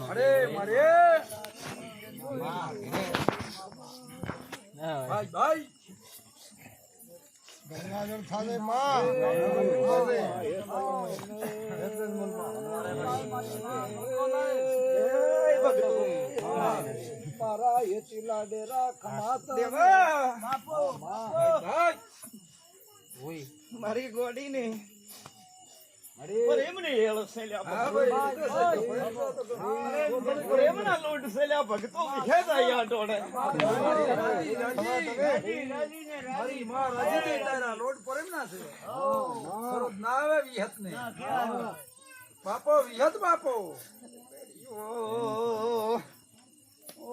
અરે મારે ભાઈ ભાઈ ગંગાજળ થાલે માં પારા એ ચીલા ડેરા ખમાત દેવા બાપો ભાઈ ઓય મારી ગોડી ને પ્રેમની હેળ સેલ્યા પ્રેમના લોટ સેલ્યા ભગતો વિખેતા યા ટોડે મારી માં રાજી તારા લોટ પ્રેમના છે ખરો ના આવે વિહત ને બાપો વિહત બાપો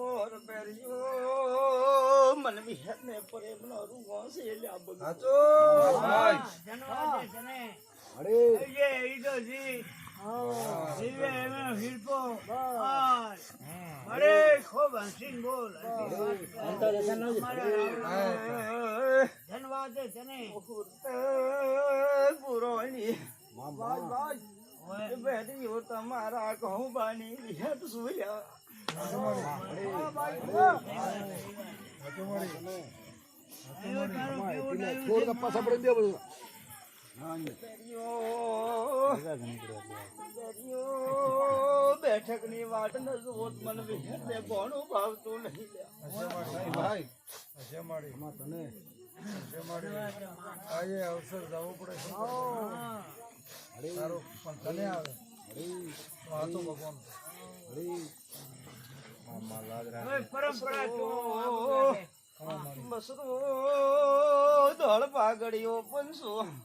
ઓર બેરિયો મન વિહત ને પ્રેમનો રૂવો સેલ્યા ભગતો હાચો ભાઈ જનવા જને અરે ये इधर जी जीवे में हिलपो अरे खूब हंसिन बोल अंतर जन धन्यवाद जने पुरोनी भाई भाई बेटी हो तुम्हारा कहूं बानी लिहत सुया छोड़ गप्पा सब दे बोल બેઠક ની વાટ ન જોત મન વિહતે ભણું ભાવતું નહીં ભાઈ તને આજે અવસર જવું પડે સારું પણ તને આવે વાતો ભગવાન પરંપરા બસ દળ પાઘડીઓ 500